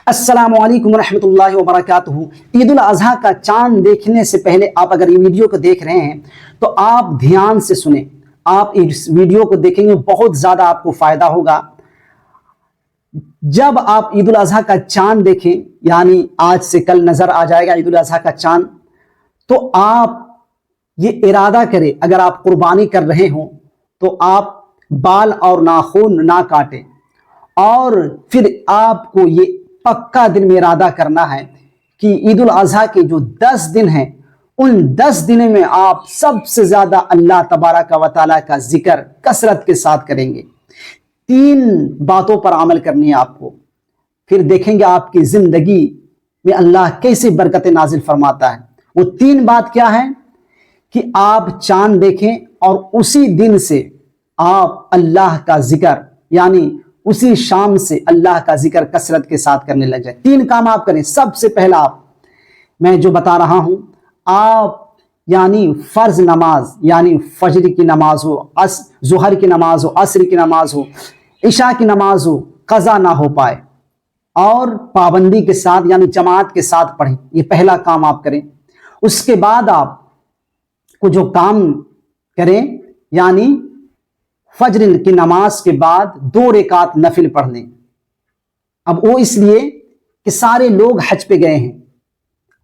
السلام علیکم ورحمۃ اللہ وبرکاتہ۔ عید الاضحیٰ کا چاند دیکھنے سے پہلے آپ اگر یہ ویڈیو کو دیکھ رہے ہیں تو آپ دھیان سے سنیں۔ آپ اس ویڈیو کو دیکھیں گے بہت زیادہ آپ کو فائدہ ہوگا۔ جب آپ عید الاضحیٰ کا چاند دیکھیں، یعنی آج سے کل نظر آ جائے گا عید الاضحیٰ کا چاند، تو آپ یہ ارادہ کریں، اگر آپ قربانی کر رہے ہوں تو آپ بال اور ناخن نہ کاٹیں، اور پھر آپ کو یہ پکا دن میں ارادہ کرنا ہے کہ عید الاضحیٰ کے جو 10 دن ہیں ان 10 دنوں میں آپ سب سے زیادہ اللہ تبارک و تعالیٰ کا ذکر کثرت کے ساتھ کریں گے۔ 3 باتوں پر عمل کرنی ہے آپ کو، پھر دیکھیں گے آپ کی زندگی میں اللہ کیسے برکت نازل فرماتا ہے۔ وہ 3 بات کیا ہیں کہ آپ چاند دیکھیں اور اسی دن سے آپ اللہ کا ذکر، یعنی اسی شام سے اللہ کا ذکر کثرت کے ساتھ کرنے لگ جائے۔ 3 کام آپ کریں۔ سب سے پہلا میں جو بتا رہا ہوں، آپ یعنی فرض نماز، یعنی فجر کی نماز ہو، ظہر کی نماز ہو، عصر کی نماز ہو، عشاء کی نماز ہو، قضا نہ ہو پائے اور پابندی کے ساتھ یعنی جماعت کے ساتھ پڑھیں۔ یہ پہلا کام آپ کریں۔ اس کے بعد آپ کو جو کام کریں، یعنی فجر کی نماز کے بعد 2 رکعت نفل پڑھ لیں۔ اب وہ اس لیے کہ سارے لوگ حج پہ گئے ہیں،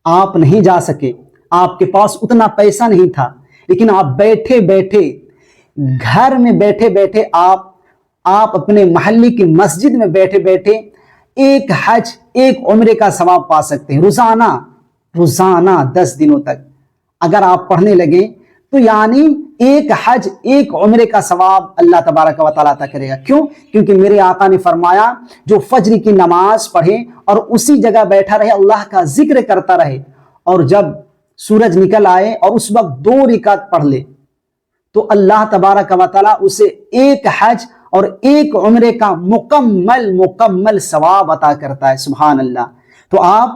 آپ نہیں جا سکے، آپ کے پاس اتنا پیسہ نہیں تھا، لیکن آپ بیٹھے بیٹھے گھر میں بیٹھے بیٹھے آپ اپنے محلے کی مسجد میں بیٹھے بیٹھے ایک حج ایک عمرے کا ثواب پا سکتے ہیں۔ روزانہ 10 دنوں تک اگر آپ پڑھنے لگیں تو یعنی ایک حج ایک عمرے کا ثواب اللہ تبارک و تعالیٰ عطا کرے گا۔ کیوں؟ کیونکہ میرے آقا نے فرمایا جو فجر کی نماز پڑھے اور اسی جگہ بیٹھا رہے، اللہ کا ذکر کرتا رہے، اور جب سورج نکل آئے اور اس وقت 2 رکعت پڑھ لے، تو اللہ تبارک و تعالیٰ اسے ایک حج اور ایک عمرے کا مکمل ثواب عطا کرتا ہے۔ سبحان اللہ۔ تو آپ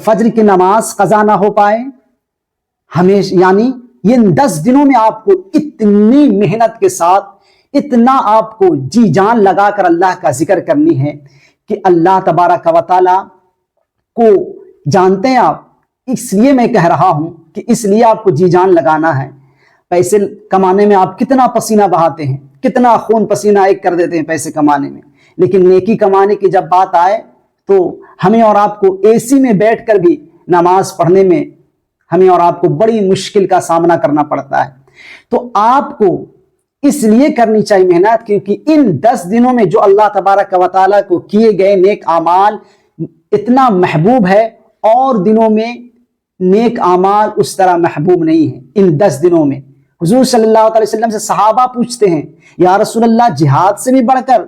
فجر کی نماز قضا نہ ہو پائے ہمیشہ، یعنی ان 10 دنوں میں آپ کو اتنی محنت کے ساتھ اتنا آپ کو جی جان لگا کر اللہ کا ذکر کرنی ہے کہ اللہ تبارک و تعالیٰ کو جانتے ہیں آپ، اس لیے میں کہہ رہا ہوں کہ اس لیے آپ کو جی جان لگانا ہے۔ پیسے کمانے میں آپ کتنا پسینہ بہاتے ہیں، کتنا خون پسینہ ایک کر دیتے ہیں پیسے کمانے میں، لیکن نیکی کمانے کی جب بات آئے تو ہمیں اور آپ کو اے سی میں بیٹھ کر بھی نماز پڑھنے میں ہمیں اور آپ کو بڑی مشکل کا سامنا کرنا پڑتا ہے۔ تو آپ کو اس لیے کرنی چاہیے محنت، کیونکہ ان 10 دنوں میں جو اللہ تبارک و تعالیٰ کو کیے گئے نیک اعمال اتنا محبوب ہے، اور دنوں میں نیک اعمال اس طرح محبوب نہیں ہیں۔ ان 10 دنوں میں حضور صلی اللہ علیہ وسلم سے صحابہ پوچھتے ہیں، یا رسول اللہ جہاد سے بھی بڑھ کر؟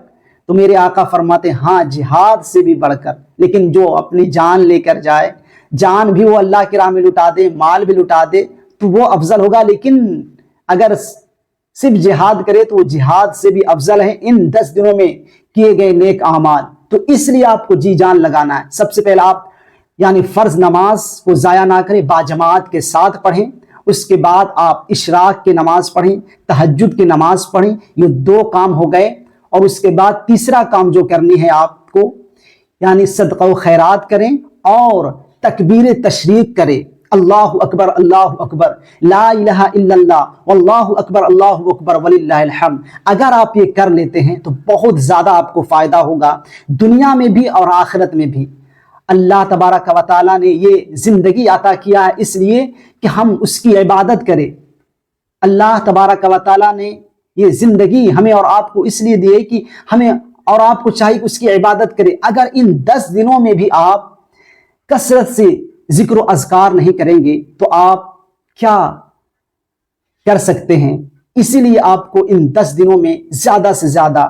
تو میرے آقا فرماتے ہیں ہاں جہاد سے بھی بڑھ کر، لیکن جو اپنی جان لے کر جائے، جان بھی وہ اللہ کی راہ میں لٹا دے، مال بھی لٹا دے، تو وہ افضل ہوگا۔ لیکن اگر صرف جہاد کرے تو وہ جہاد سے بھی افضل ہے ان 10 دنوں میں کیے گئے نیک اعمال۔ تو اس لیے آپ کو جی جان لگانا ہے۔ سب سے پہلے آپ یعنی فرض نماز کو ضائع نہ کریں، باجماعت کے ساتھ پڑھیں۔ اس کے بعد آپ اشراق کی نماز پڑھیں، تہجد کی نماز پڑھیں۔ یہ 2 کام ہو گئے، اور اس کے بعد تیسرا کام جو کرنی ہے آپ کو، یعنی صدقہ و خیرات کریں اور تکبیر تشریق کرے، اللہ اکبر لا الہ الا اللہ واللہ اکبر وللہ الحمد۔ اگر آپ یہ کر لیتے ہیں تو بہت زیادہ آپ کو فائدہ ہوگا، دنیا میں بھی اور آخرت میں بھی۔ اللہ تبارک و تعالیٰ نے یہ زندگی عطا کیا ہے اس لیے کہ ہم اس کی عبادت کریں۔ اللہ تبارک و تعالیٰ نے یہ زندگی ہمیں اور آپ کو اس لیے دی ہے کہ ہمیں اور آپ کو چاہیے کہ اس کی عبادت کریں۔ اگر ان 10 دنوں میں بھی آپ کثرت سے ذکر و اذکار نہیں کریں گے تو آپ کیا کر سکتے ہیں؟ اسی لیے آپ کو ان 10 دنوں میں زیادہ سے زیادہ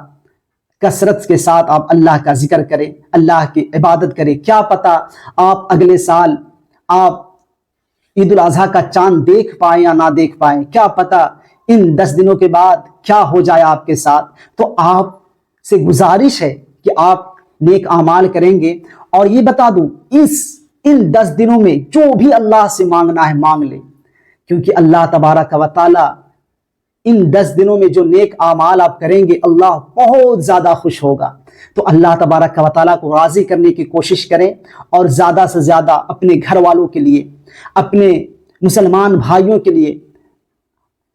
کثرت کے ساتھ آپ اللہ کا ذکر کریں، اللہ کی عبادت کریں۔ کیا پتہ آپ اگلے سال آپ عید الاضحیٰ کا چاند دیکھ پائیں یا نہ دیکھ پائیں، کیا پتہ ان 10 دنوں کے بعد کیا ہو جائے آپ کے ساتھ۔ تو آپ سے گزارش ہے کہ آپ نیک اعمال کریں گے۔ اور یہ بتا دوں، ان 10 دنوں میں جو بھی اللہ سے مانگنا ہے مانگ لے، کیونکہ اللہ تبارک و تعالیٰ ان 10 دنوں میں جو نیک اعمال آپ کریں گے اللہ بہت زیادہ خوش ہوگا۔ تو اللہ تبارک و تعالیٰ کو راضی کرنے کی کوشش کریں اور زیادہ سے زیادہ اپنے گھر والوں کے لیے، اپنے مسلمان بھائیوں کے لیے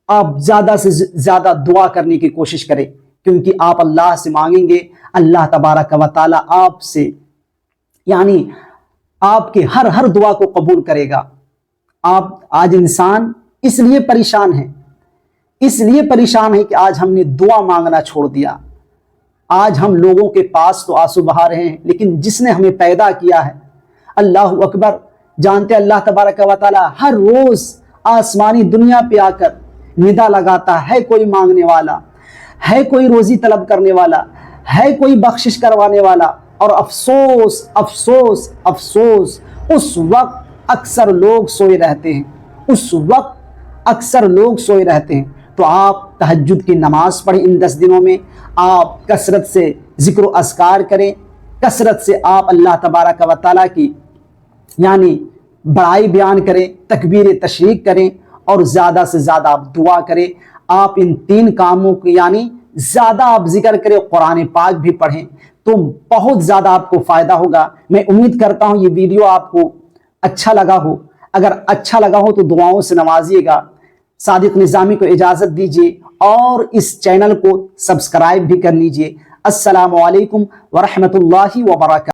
آپ زیادہ سے زیادہ دعا کرنے کی کوشش کریں، کیونکہ آپ اللہ سے مانگیں گے، اللہ تبارک و تعالیٰ آپ سے یعنی آپ کے ہر دعا کو قبول کرے گا۔ آپ آج انسان اس لیے پریشان ہے کہ آج ہم نے دعا مانگنا چھوڑ دیا۔ آج ہم لوگوں کے پاس تو آنسو بہا رہے ہیں، لیکن جس نے ہمیں پیدا کیا ہے، اللہ اکبر، جانتے اللہ تبارک و تعالیٰ ہر روز آسمانی دنیا پہ آ کر ندا لگاتا ہے، کوئی مانگنے والا ہے، کوئی روزی طلب کرنے والا ہے، کوئی بخشش کروانے والا، اور افسوس افسوس افسوس اس وقت اکثر لوگ سوئے رہتے ہیں۔ تو آپ تہجد کی نماز پڑھیں، ان 10 دنوں میں آپ کثرت سے ذکر و اذکار کریں، کثرت سے آپ اللہ تبارک و تعالیٰ کی یعنی بڑائی بیان کریں، تکبیر تشریق کریں، اور زیادہ سے زیادہ آپ دعا کریں۔ آپ ان 3 کاموں کی یعنی زیادہ آپ ذکر کریں، قرآن پاک بھی پڑھیں، تو بہت زیادہ آپ کو فائدہ ہوگا۔ میں امید کرتا ہوں یہ ویڈیو آپ کو اچھا لگا ہو، اگر اچھا لگا ہو تو دعاؤں سے نوازیے گا۔ صادق نظامی کو اجازت دیجیے اور اس چینل کو سبسکرائب بھی کر لیجیے۔ السلام علیکم ورحمۃ اللہ وبرکاتہ۔